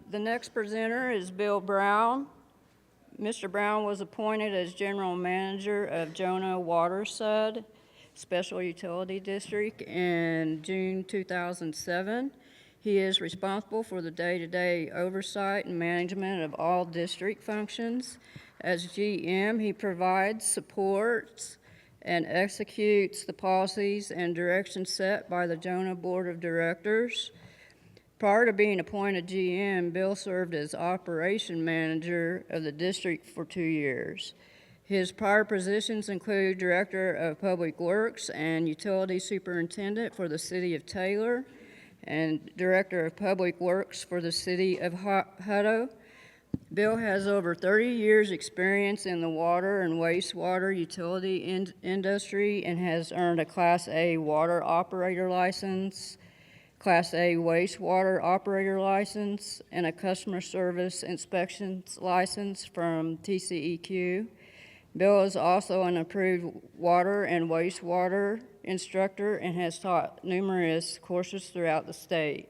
The next presenter is Bill Brown. Mr. Brown was appointed as General Manager of Jonah Watershed Special Utility District in June 2007. He is responsible for the day-to-day oversight and management of all district functions. As GM, he provides, supports, and executes the policies and directions set by the Jonah Board of Directors. Prior to being appointed GM, Bill served as operation manager of the district for 2 years. His prior positions include Director of Public Works and Utility Superintendent for the City of Taylor and Director of Public Works for the City of Hutto. Bill has over 30 years' experience in the water and wastewater utility industry and has earned a Class A water operator license, Class A wastewater operator license, and a customer service inspections license from TCEQ. Bill is also an approved water and wastewater instructor and has taught numerous courses throughout the state.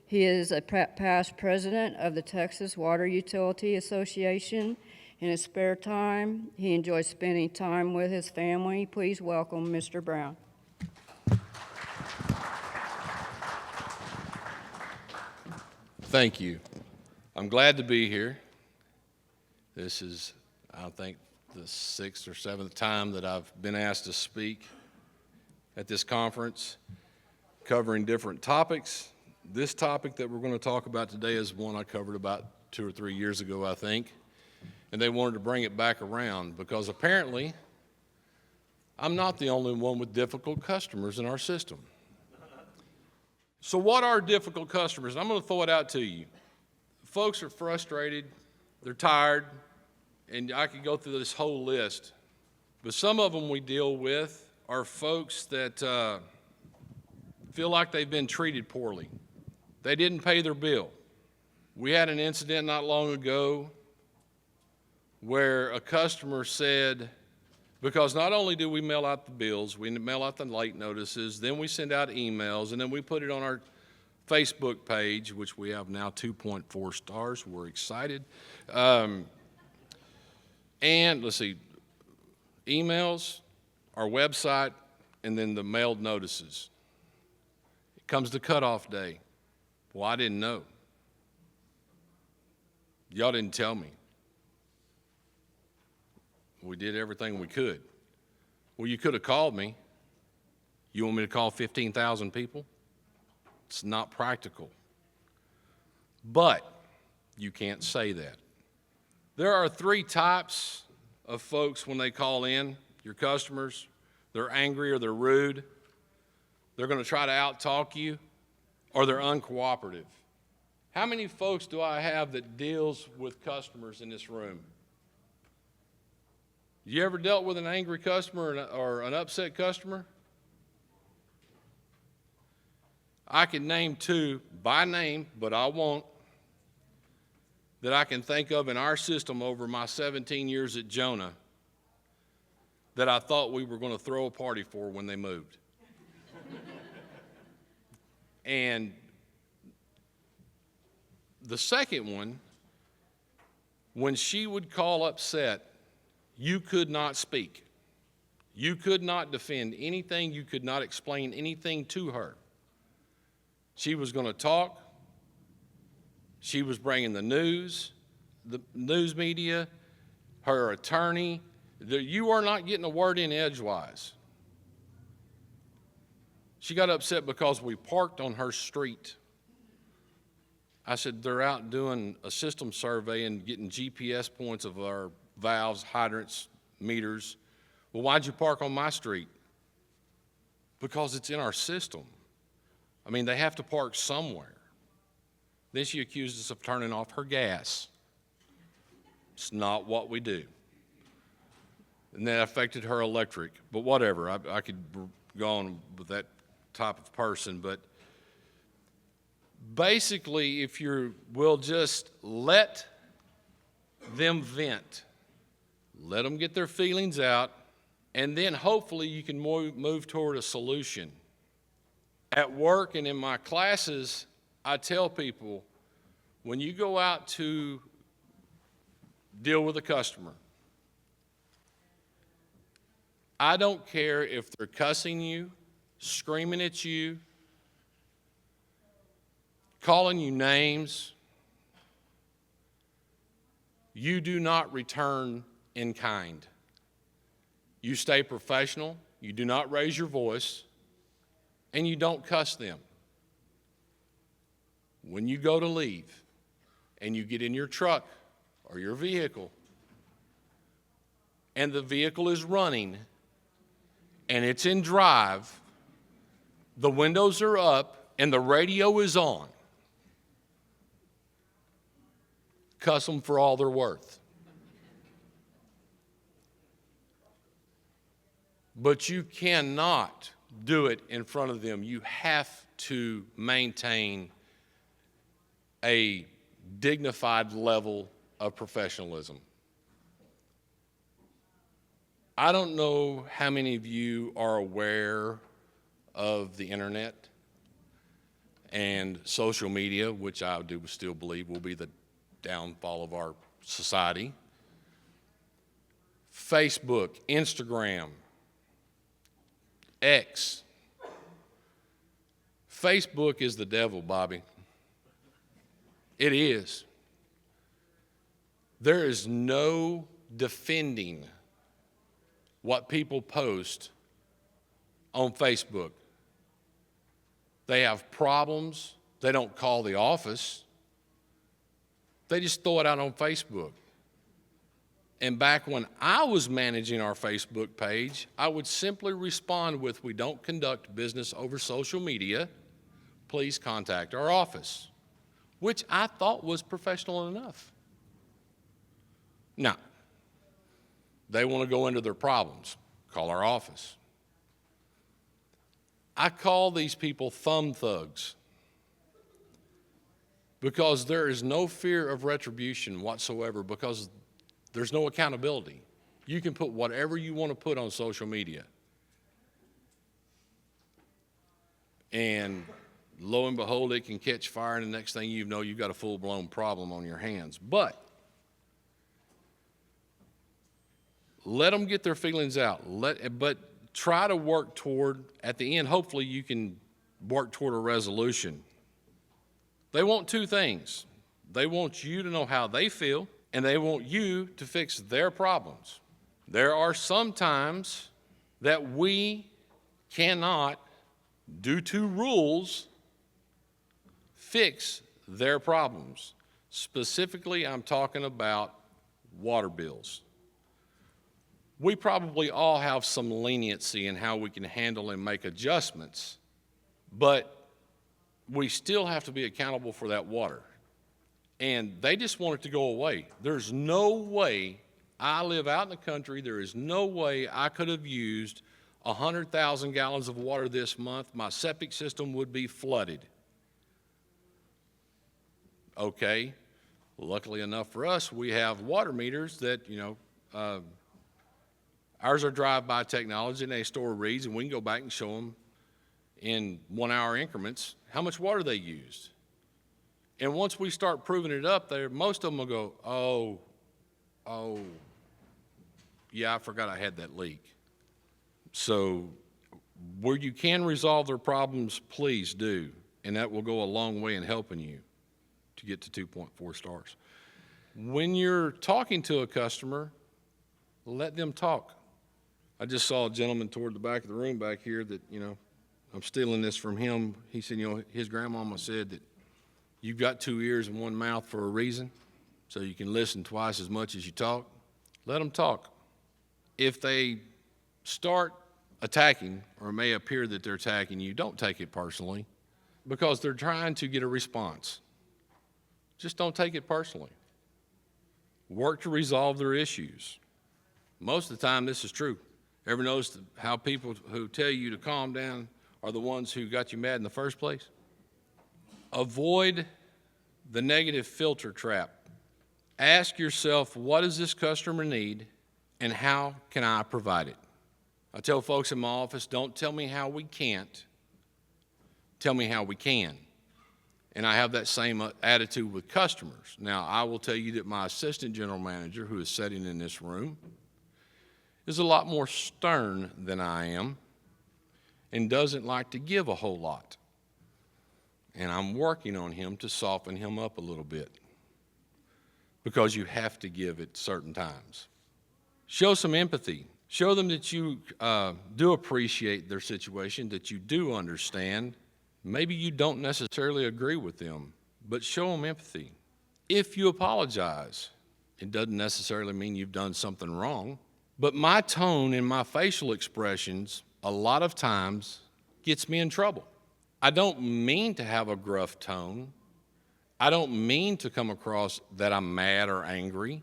He is a past president of the Texas Water Utility Association. In his spare time, he enjoys spending time with his family. Please welcome Mr. Brown. Thank you. I'm glad to be here. This is, I think, the 6th or 7th time that I've been asked to speak at this conference, covering different topics. This topic that we're going to talk about today is one I covered about 2 or 3 years ago, I think, and they wanted to bring it back around because apparently I'm not the only one with difficult customers in our system. So what are difficult customers? I'm going to throw it out to you. Folks are frustrated, they're tired, and I could go through this whole list. But some of them we deal with are folks that feel like they've been treated poorly. They didn't pay their bill. We had an incident not long ago where a customer said, because not only do we mail out the bills, we mail out the late notices, then we send out emails, and then we put it on our Facebook page, which we have now 2.4 stars. We're excited. And let's see, emails, our website, and then the mailed notices. It comes to cutoff day. Well, I didn't know. Y'all didn't tell me. We did everything we could. Well, you could have called me. You want me to call 15,000 people? It's not practical. But you can't say that. There are 3 types of folks when they call in, your customers. They're angry or they're rude. They're going to try to out-talk you, or they're uncooperative. How many folks do I have that deals with customers in this room? You ever dealt with an angry customer or an upset customer? I can name 2 by name, but I won't, that I can think of in our system over my 17 years at Jonah that I thought we were going to throw a party for when they moved. And the second one, when she would call upset, you could not speak. You could not defend anything. You could not explain anything to her. She was going to talk. She was bringing the news media, her attorney. You are not getting a word in edgewise. She got upset because we parked on her street. I said, they're out doing a system survey and getting GPS points of our valves, hydrants, meters. Well, why'd you park on my street? Because it's in our system. I mean, they have to park somewhere. Then she accused us of turning off her gas. It's not what we do. And that affected her electric. But whatever, I could go on with that type of person. But basically, if you will just let them vent, let them get their feelings out, and then hopefully you can move toward a solution. At work and in my classes, I tell people, when you go out to deal with a customer, I don't care if they're cussing you, screaming at you, calling you names. You do not return in kind. You stay professional, you do not raise your voice, and you don't cuss them. When you go to leave and you get in your truck or your vehicle and the vehicle is running and it's in drive, the windows are up and the radio is on, cuss them for all they're worth. But you cannot do it in front of them. You have to maintain a dignified level of professionalism. I don't know how many of you are aware of the internet and social media, which I do still believe will be the downfall of our society. Facebook, Instagram, X. Facebook is the devil, Bobby. It is. There is no defending what people post on Facebook. They have problems. They don't call the office. They just throw it out on Facebook. And back when I was managing our Facebook page, I would simply respond with, "We don't conduct business over social media. Please contact our office," which I thought was professional enough. Now, they want to go into their problems, call our office. I call these people thumb thugs because there is no fear of retribution whatsoever, because there's no accountability. You can put whatever you want to put on social media. And lo and behold, it can catch fire, and the next thing you know, you've got a full-blown problem on your hands. But let them get their feelings out. But try to work toward, at the end, hopefully you can work toward a resolution. They want two things. They want you to know how they feel, and they want you to fix their problems. There are some times that we cannot, due to rules, fix their problems. Specifically, I'm talking about water bills. We probably all have some leniency in how we can handle and make adjustments, but we still have to be accountable for that water. And they just want it to go away. There's no way, I live out in the country, there is no way I could have used 100,000 gallons of water this month. My septic system would be flooded. Okay, luckily enough for us, we have water meters that, ours are drive-by technology, and they store reads, and we can go back and show them in 1 hour increments how much water they used. And once we start proving it up there, most of them will go, oh, yeah, I forgot I had that leak. So where you can resolve their problems, please do. And that will go a long way in helping you to get to 2.4 stars. When you're talking to a customer, let them talk. I just saw a gentleman toward the back of the room back here that, I'm stealing this from him. He said, his grandmama said that you've got 2 ears and 1 mouth for a reason, so you can listen twice as much as you talk. Let them talk. If they start attacking, or it may appear that they're attacking you, don't take it personally, because they're trying to get a response. Just don't take it personally. Work to resolve their issues. Most of the time, this is true. Ever notice how people who tell you to calm down are the ones who got you mad in the first place? Avoid the negative filter trap. Ask yourself, what does this customer need, and how can I provide it? I tell folks in my office, don't tell me how we can't. Tell me how we can. And I have that same attitude with customers. Now, I will tell you that my assistant general manager, who is sitting in this room, is a lot more stern than I am and doesn't like to give a whole lot. And I'm working on him to soften him up a little bit, because you have to give at certain times. Show some empathy. Show them that you do appreciate their situation, that you do understand. Maybe you don't necessarily agree with them, but show them empathy. If you apologize, it doesn't necessarily mean you've done something wrong, but my tone and my facial expressions a lot of times gets me in trouble. I don't mean to have a gruff tone. I don't mean to come across that I'm mad or angry.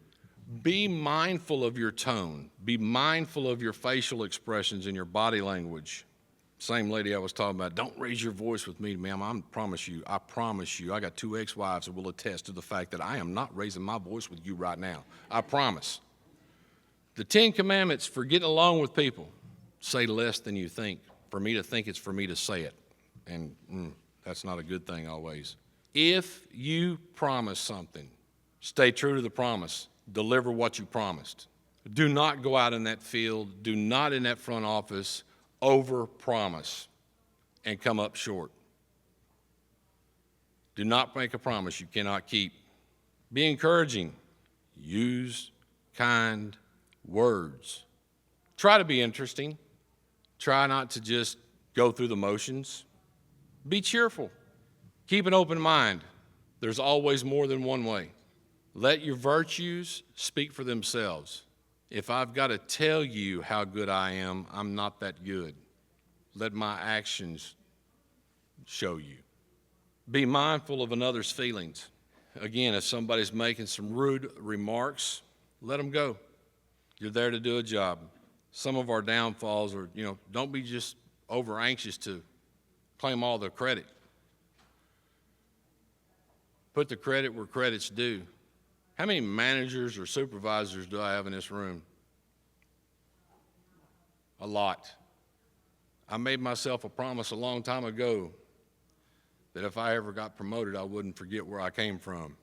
Be mindful of your tone. Be mindful of your facial expressions and your body language. Same lady I was talking about, don't raise your voice with me, ma'am. I promise you, I got 2 ex-wives that will attest to the fact that I am not raising my voice with you right now. I promise. The 10 Commandments for getting along with people: say less than you think. For me to think, it's for me to say it. And that's not a good thing always. If you promise something, stay true to the promise. Deliver what you promised. Do not go out in that field. Do not in that front office over-promise and come up short. Do not make a promise you cannot keep. Be encouraging. Use kind words. Try to be interesting. Try not to just go through the motions. Be cheerful. Keep an open mind. There's always more than one way. Let your virtues speak for themselves. If I've got to tell you how good I am, I'm not that good. Let my actions show you. Be mindful of another's feelings. Again, if somebody's making some rude remarks, let them go. You're there to do a job. Some of our downfalls are, don't be just over anxious to claim all the credit. Put the credit where credit's due. How many managers or supervisors do I have in this room? A lot. I made myself a promise a long time ago that if I ever got promoted, I wouldn't forget where I came from.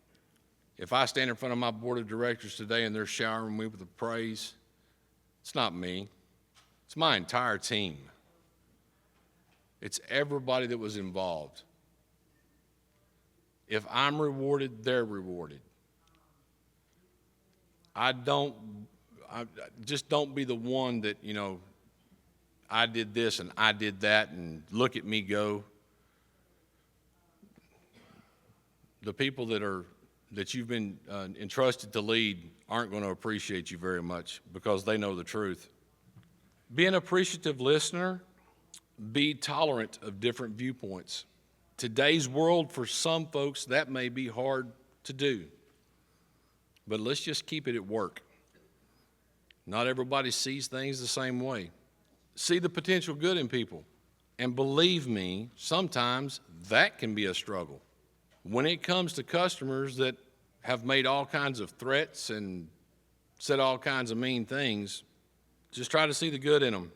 If I stand in front of my board of directors today and they're showering me with praise, it's not me. It's my entire team. It's everybody that was involved. If I'm rewarded, they're rewarded. Just don't be the one that, I did this and I did that and look at me go. The people that you've been entrusted to lead aren't going to appreciate you very much because they know the truth. Be an appreciative listener. Be tolerant of different viewpoints. Today's world, for some folks, that may be hard to do. But let's just keep it at work. Not everybody sees things the same way. See the potential good in people. And believe me, sometimes that can be a struggle. When it comes to customers that have made all kinds of threats and said all kinds of mean things, just try to see the good in them.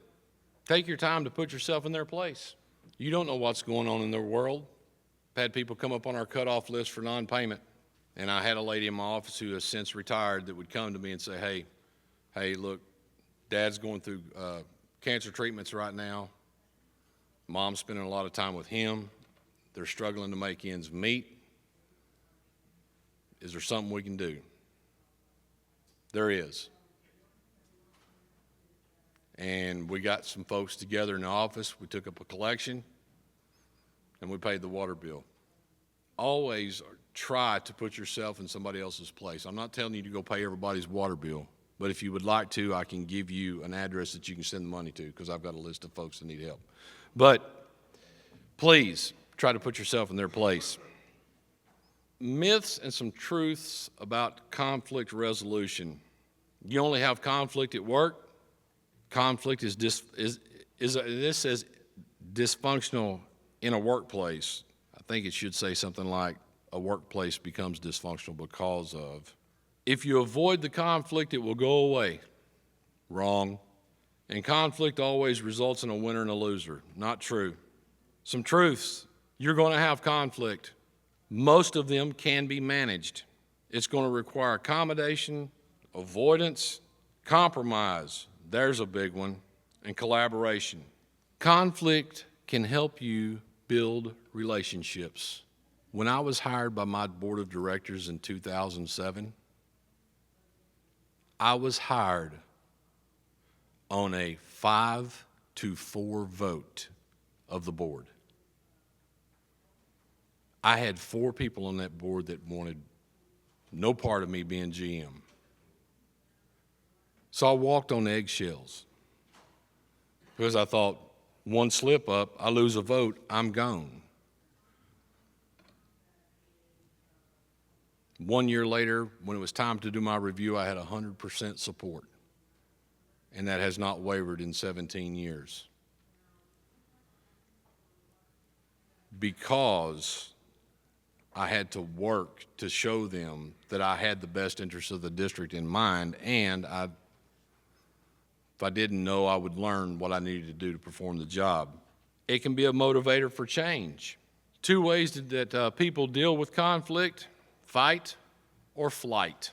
Take your time to put yourself in their place. You don't know what's going on in their world. I've had people come up on our cutoff list for non-payment. And I had a lady in my office who has since retired that would come to me and say, hey, look, Dad's going through cancer treatments right now. Mom's spending a lot of time with him. They're struggling to make ends meet. Is there something we can do? There is. And we got some folks together in the office. We took up a collection, and we paid the water bill. Always try to put yourself in somebody else's place. I'm not telling you to go pay everybody's water bill, but if you would like to, I can give you an address that you can send the money to because I've got a list of folks that need help. But please try to put yourself in their place. Myths and some truths about conflict resolution. You only have conflict at work. Conflict is this says dysfunctional in a workplace. I think it should say something like a workplace becomes dysfunctional because of. If you avoid the conflict, it will go away. Wrong. And conflict always results in a winner and a loser. Not true. Some truths. You're going to have conflict. Most of them can be managed. It's going to require accommodation, avoidance, compromise, there's a big one, and collaboration. Conflict can help you build relationships. When I was hired by my board of directors in 2007, I was hired on a 5-4 vote of the board. I had 4 people on that board that wanted no part of me being GM. So I walked on eggshells because I thought, one slip up, I lose a vote, I'm gone. 1 year later, when it was time to do my review, I had 100% support, and that has not wavered in 17 years. Because I had to work to show them that I had the best interests of the district in mind, and if I didn't know, I would learn what I needed to do to perform the job. It can be a motivator for change. 2 ways that people deal with conflict: fight or flight.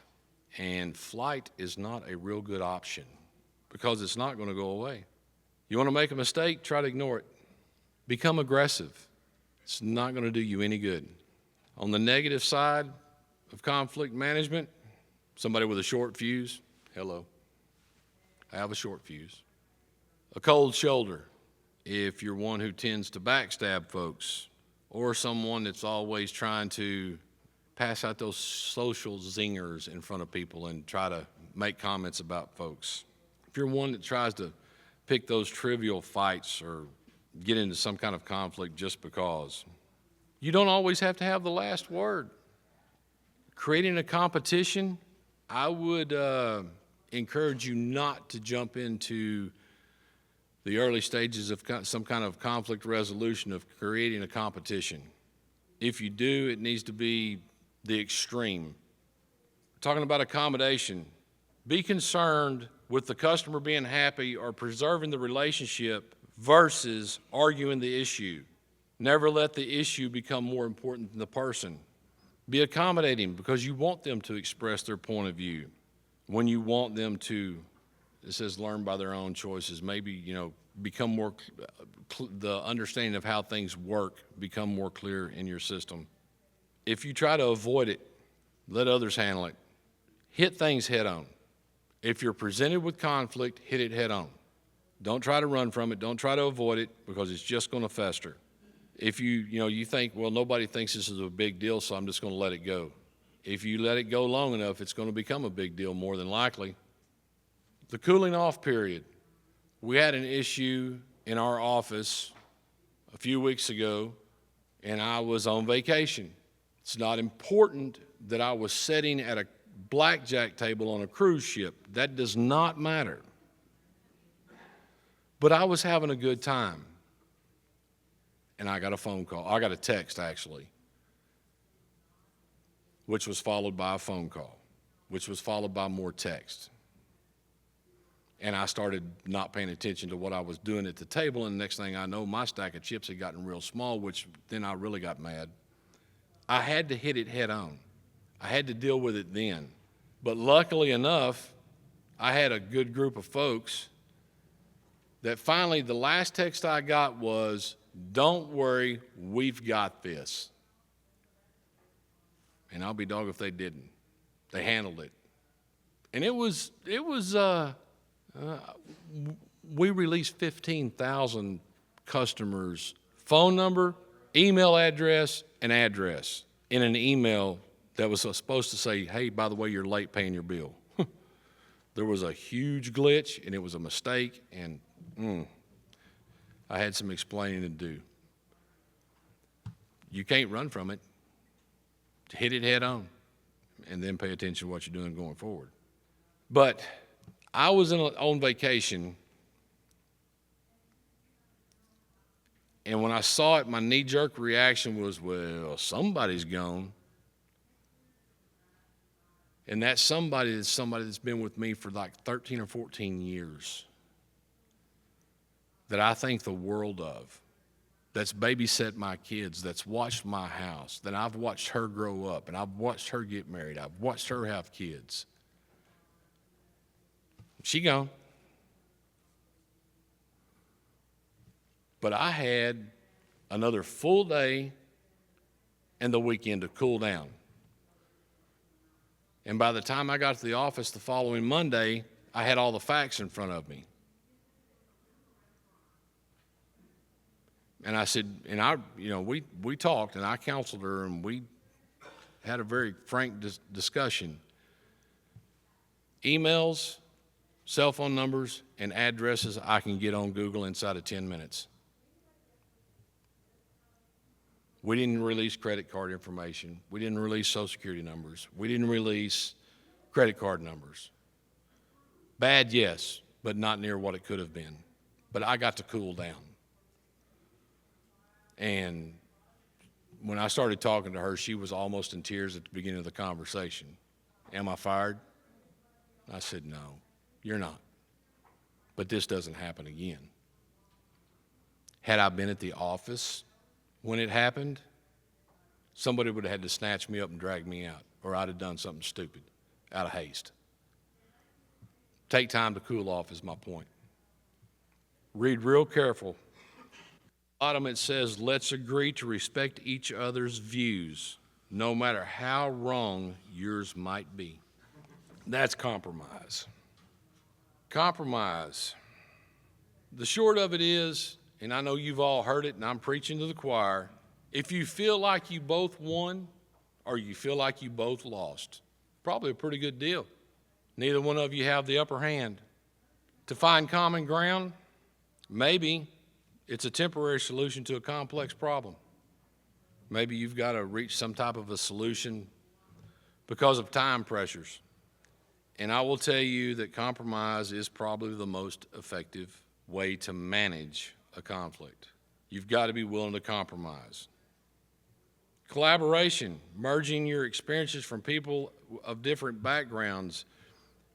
And flight is not a real good option because it's not going to go away. You want to make a mistake, try to ignore it. Become aggressive. It's not going to do you any good. On the negative side of conflict management, somebody with a short fuse, hello, I have a short fuse. A cold shoulder, if you're one who tends to backstab folks, or someone that's always trying to pass out those social zingers in front of people and try to make comments about folks. If you're one that tries to pick those trivial fights or get into some kind of conflict just because, you don't always have to have the last word. Creating a competition, I would encourage you not to jump into the early stages of some kind of conflict resolution of creating a competition. If you do, it needs to be the extreme. We're talking about accommodation. Be concerned with the customer being happy or preserving the relationship versus arguing the issue. Never let the issue become more important than the person. Be accommodating because you want them to express their point of view. When you want them to, it says learn by their own choices, maybe, become more, the understanding of how things work become more clear in your system. If you try to avoid it, let others handle it. Hit things head on. If you're presented with conflict, hit it head on. Don't try to run from it. Don't try to avoid it because it's just going to fester. If you think, well, nobody thinks this is a big deal, so I'm just going to let it go. If you let it go long enough, it's going to become a big deal more than likely. The cooling off period. We had an issue in our office a few weeks ago, and I was on vacation. It's not important that I was sitting at a blackjack table on a cruise ship. That does not matter. But I was having a good time. And I got a phone call. I got a text, actually, which was followed by a phone call, which was followed by more text. And I started not paying attention to what I was doing at the table, and the next thing I know, my stack of chips had gotten real small, which then I really got mad. I had to hit it head on. I had to deal with it then. But luckily enough, I had a good group of folks that finally the last text I got was, "Don't worry, we've got this." And I'll be dogged if they didn't. They handled it. And we released 15,000 customers' phone number, email address, and address in an email that was supposed to say, "Hey, by the way, you're late paying your bill." There was a huge glitch, and it was a mistake, and I had some explaining to do. You can't run from it. Hit it head on, and then pay attention to what you're doing going forward. But I was on vacation, and when I saw it, my knee-jerk reaction was, well, somebody's gone. And that somebody is somebody that's been with me for like 13 or 14 years that I think the world of. that's babysat my kids, that's watched my house, that I've watched her grow up, and I've watched her get married, I've watched her have kids. She gone. But I had another full day and the weekend to cool down. And by the time I got to the office the following Monday, I had all the facts in front of me. And I said, and we talked, and I counseled her, and we had a very frank discussion. Emails, cell phone numbers, and addresses I can get on Google inside of 10 minutes. We didn't release credit card information. We didn't release Social Security numbers. We didn't release credit card numbers. Bad, yes, but not near what it could have been. But I got to cool down. And when I started talking to her, she was almost in tears at the beginning of the conversation. Am I fired? I said, no, you're not. But this doesn't happen again. Had I been at the office when it happened, somebody would have had to snatch me up and drag me out, or I'd have done something stupid out of haste. Take time to cool off is my point. Read real careful. Bottom it says, let's agree to respect each other's views, no matter how wrong yours might be. That's compromise. Compromise. The short of it is, and I know you've all heard it, and I'm preaching to the choir, if you feel like you both won or you feel like you both lost, probably a pretty good deal. Neither one of you have the upper hand. To find common ground, maybe it's a temporary solution to a complex problem. Maybe you've got to reach some type of a solution because of time pressures. And I will tell you that compromise is probably the most effective way to manage a conflict. You've got to be willing to compromise. Collaboration, merging your experiences from people of different backgrounds.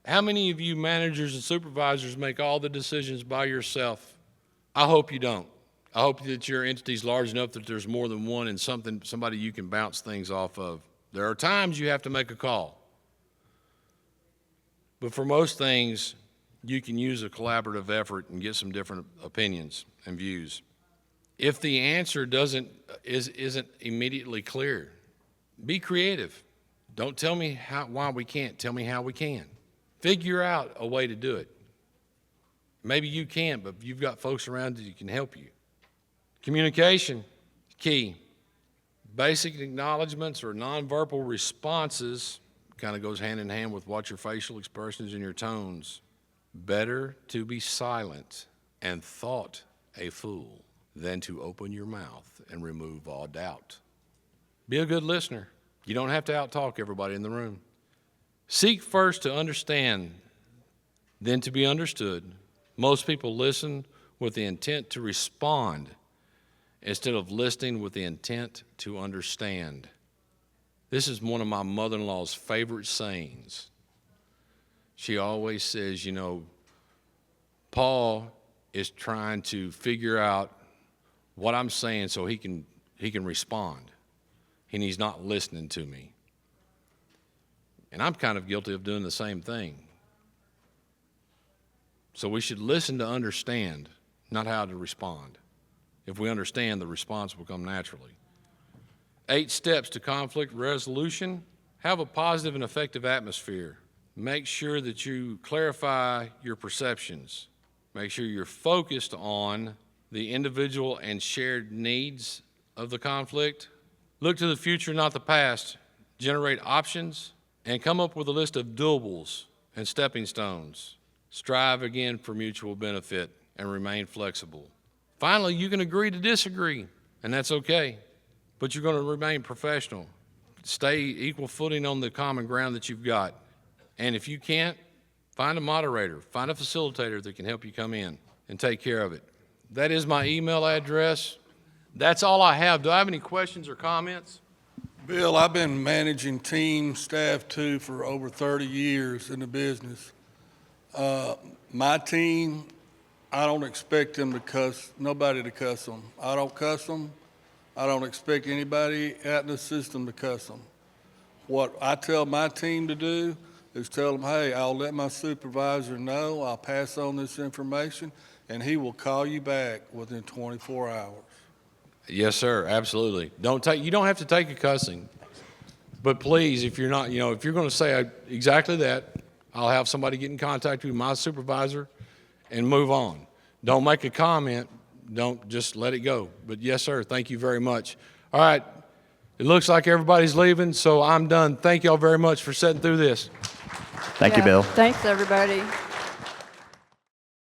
How many of you managers and supervisors make all the decisions by yourself? I hope you don't. I hope that your entity's large enough that there's more than one and somebody you can bounce things off of. There are times you have to make a call. But for most things, you can use a collaborative effort and get some different opinions and views. If the answer isn't immediately clear, be creative. Don't tell me why we can't. Tell me how we can. Figure out a way to do it. Maybe you can't, but you've got folks around that can help you. Communication, key. Basic acknowledgments or nonverbal responses kind of goes hand in hand with what your facial expressions and your tones. Better to be silent and thought a fool than to open your mouth and remove all doubt. Be a good listener. You don't have to outtalk everybody in the room. Seek first to understand, then to be understood. Most people listen with the intent to respond instead of listening with the intent to understand. This is one of my mother-in-law's favorite sayings. She always says, Paul is trying to figure out what I'm saying so he can respond, and he's not listening to me. And I'm kind of guilty of doing the same thing. So we should listen to understand, not how to respond. If we understand, the response will come naturally. 8 steps to conflict resolution. Have a positive and effective atmosphere. Make sure that you clarify your perceptions. Make sure you're focused on the individual and shared needs of the conflict. Look to the future, not the past. Generate options and come up with a list of doables and stepping stones. Strive again for mutual benefit and remain flexible. Finally, you can agree to disagree, and that's okay, but you're going to remain professional. Stay equal footing on the common ground that you've got. And if you can't, find a moderator, find a facilitator that can help you come in and take care of it. That is my email address. That's all I have. Do I have any questions or comments? Bill, I've been managing team staff too for over 30 years in the business. My team, I don't expect them to cuss, nobody to cuss them. I don't cuss them. I don't expect anybody out in the system to cuss them. What I tell my team to do is tell them, hey, I'll let my supervisor know, I'll pass on this information, and he will call you back within 24 hours. Yes, sir, absolutely. You don't have to take a cussing. But please, if you're not, if you're going to say exactly that, I'll have somebody get in contact with my supervisor and move on. Don't make a comment. Don't just let it go. But yes, sir, thank you very much. All right, it looks like everybody's leaving, so I'm done. Thank y'all very much for sitting through this. Thank you, Yeah, Bill. Thanks, everybody.